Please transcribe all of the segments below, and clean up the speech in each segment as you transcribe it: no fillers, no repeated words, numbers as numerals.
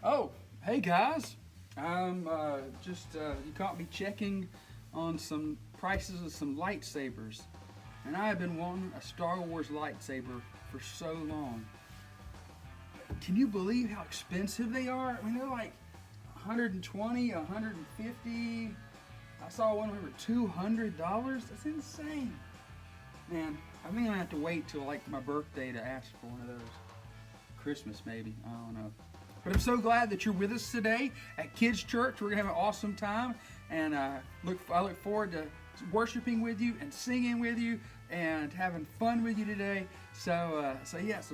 Oh, hey guys. I'm you caught me checking on some prices of some lightsabers. And I have been wanting a Star Wars lightsaber for so long. Can you believe how expensive they are? I mean, they're like 120, 150. I saw one over $200. That's insane. Man, I think I'm gonna have to wait till like my birthday to ask for one of those. Christmas maybe. I don't know. But I'm so glad that you're with us today at Kids Church. We're gonna have an awesome time, and I look forward to worshiping with you and singing with you and having fun with you today. So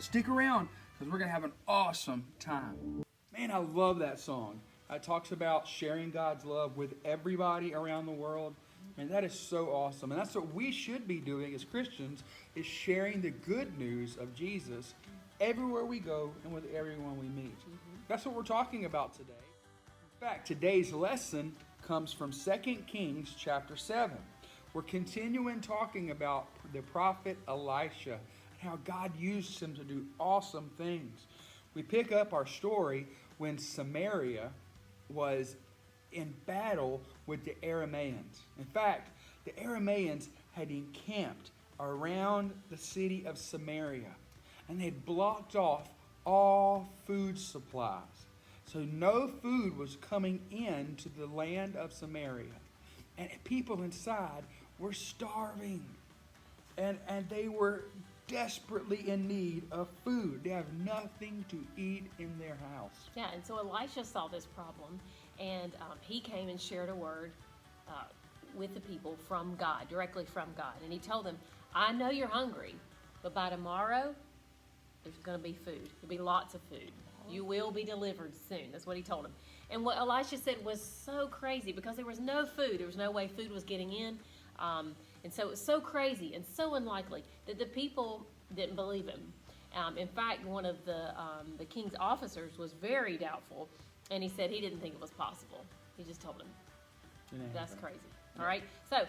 stick around because we're gonna have an awesome time. Man, I love that song. It talks about sharing God's love with everybody around the world. And that is so awesome. And that's what we should be doing as Christians, is sharing the good news of Jesus everywhere we go and with everyone we meet. That's what we're talking about today. In fact, today's lesson comes from 2 Kings chapter 7. We're continuing talking about the prophet Elisha and how God used him to do awesome things. We pick up our story when Samaria was in battle with the Arameans. In fact, the Arameans had encamped around the city of Samaria, and they had blocked off all food supplies. So no food was coming into the land of Samaria. And people inside were starving. And they were desperately in need of food. They have nothing to eat in their house. Yeah, and so Elisha saw this problem, and he came and shared a word with the people from God, directly from God. And he told them, I know you're hungry, but by tomorrow, there's going to be food. There'll be lots of food. You will be delivered soon. That's what he told them. And what Elisha said was so crazy because there was no food. There was no way food was getting in. And so it was so crazy and so unlikely that the people didn't believe him. In fact, one of the king's officers was very doubtful, and he said he didn't think it was possible. He just told him, that's crazy. All right? So,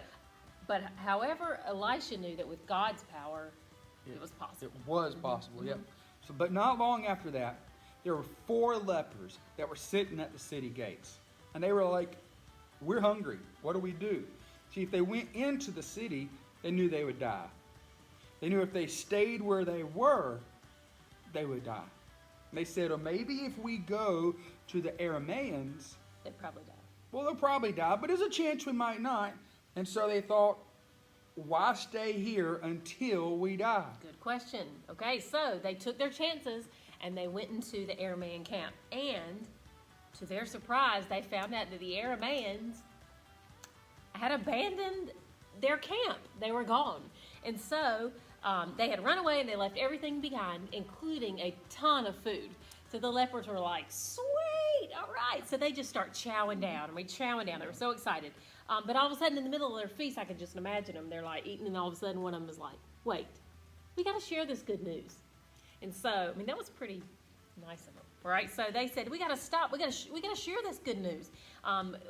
but however, Elisha knew that with God's power, it was possible. It was possible, yep. So, but not long after that, there were 4 lepers that were sitting at the city gates. And they were like, we're hungry. What do we do? See, if they went into the city, they knew they would die. They knew if they stayed where they were, they would die. And they said, well, maybe if we go to the Arameans, They'd probably die. well, they'll probably die, but there's a chance we might not. And so they thought, why stay here until we die? Good question. Okay, so they took their chances and they went into the Aramean camp. And to their surprise, they found out that the Arameans had abandoned their camp. They were gone. And so they had run away and they left everything behind, including a ton of food. So the lepers were like, sweet, all right. So they just start chowing down. They were so excited. But all of a sudden, in the middle of their feast, I could just imagine them. They're like eating, and all of a sudden, one of them is like, wait, we got to share this good news. And so, I mean, that was pretty nice of them. All right, so they said, we got to stop. We got to share this good news.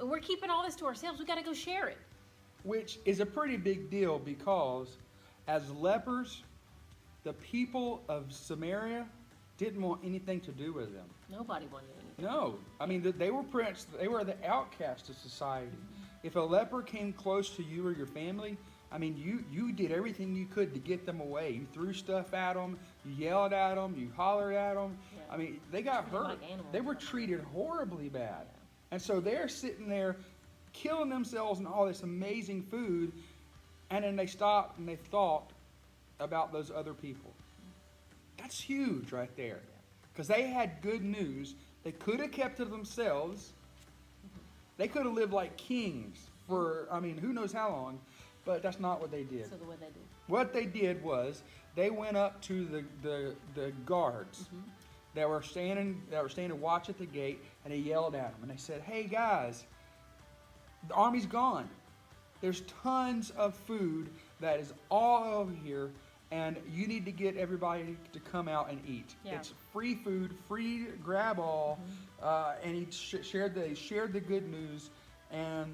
We're keeping all this to ourselves. We got to go share it. Which is a pretty big deal because as lepers, the people of Samaria didn't want anything to do with them. Nobody wanted anything. No. I mean, they were the outcast of society. If a leper came close to you or your family, I mean, you did everything you could to get them away. You threw stuff at them, you yelled at them, you hollered at them. Yeah. I mean, they got hurt. Like animals. They were treated horribly bad. Yeah. And so they're sitting there killing themselves and all this amazing food, and then they stopped and they thought about those other people. That's huge right there. Because they had good news. They could have kept it themselves. They could have lived like kings for, I mean, who knows how long, but that's not what they did. So the way they did. What they did was they went up to the guards that were standing watch at the gate, and they yelled at them. And they said, hey guys, the army's gone. There's tons of food that is all over here, and you need to get everybody to come out and eat. Yeah. It's free food, free grab all, and he shared the good news, and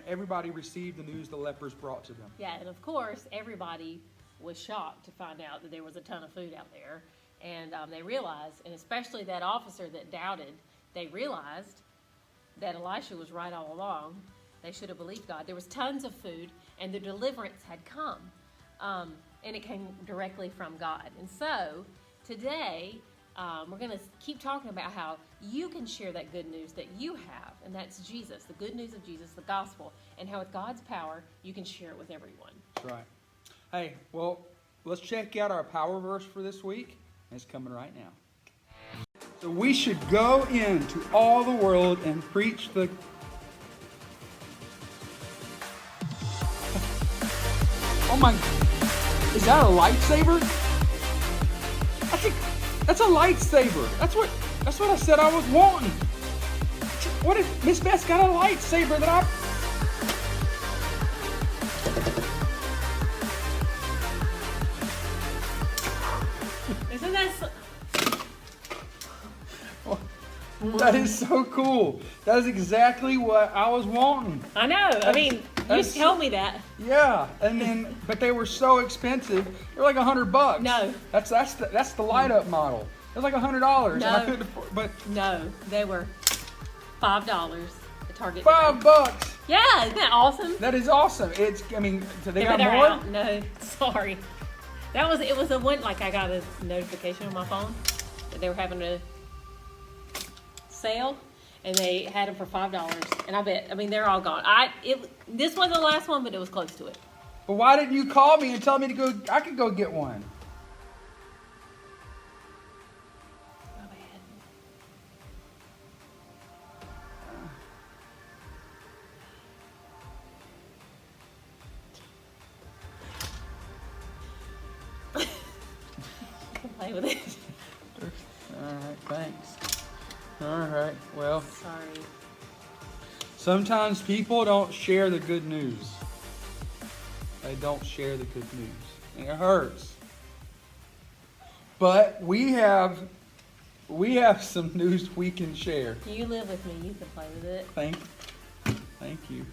everybody received the news the lepers brought to them. Yeah, and of course, everybody was shocked to find out that there was a ton of food out there. And they realized, and especially that officer that doubted, they realized that Elisha was right all along. They should have believed God. There was tons of food, and the deliverance had come. And it came directly from God. And so today, we're going to keep talking about how you can share that good news that you have, and that's Jesus, the good news of Jesus, the gospel, and how with God's power, you can share it with everyone. That's right. Hey, well, let's check out our power verse for this week. It's coming right now. So we should go into all the world and preach the... Oh my... Is that a lightsaber? That's a lightsaber. That's what I said I was wanting. What if Miss Beth's got a lightsaber that I... Isn't that so? That is so cool. That is exactly what I was wanting. I know. I mean, you told me that. Yeah, and then but they were so expensive. They're like $100. No. That's the light up model. It was like $100, and I couldn't afford. But No, they were $5 at Target. $5. Yeah, isn't that awesome? That is awesome. It's. I mean, so they got They're more. out. No, sorry. It was a one, like I got a notification on my phone that they were having a sale, and they had them for $5. And I mean, they're all gone. This wasn't the last one, but it was close to it. But why didn't you call me and tell me to go? I could go get one. My bad. Play with it. All right, thanks. All right, well, Sorry. sometimes people don't share the good news. They don't share the good news, and it hurts. But we have some news we can share. You live with me. You can play with it. Thank you.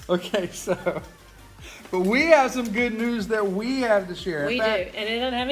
Okay, so, but we have some good news that we have to share. In We do, fact, and it doesn't have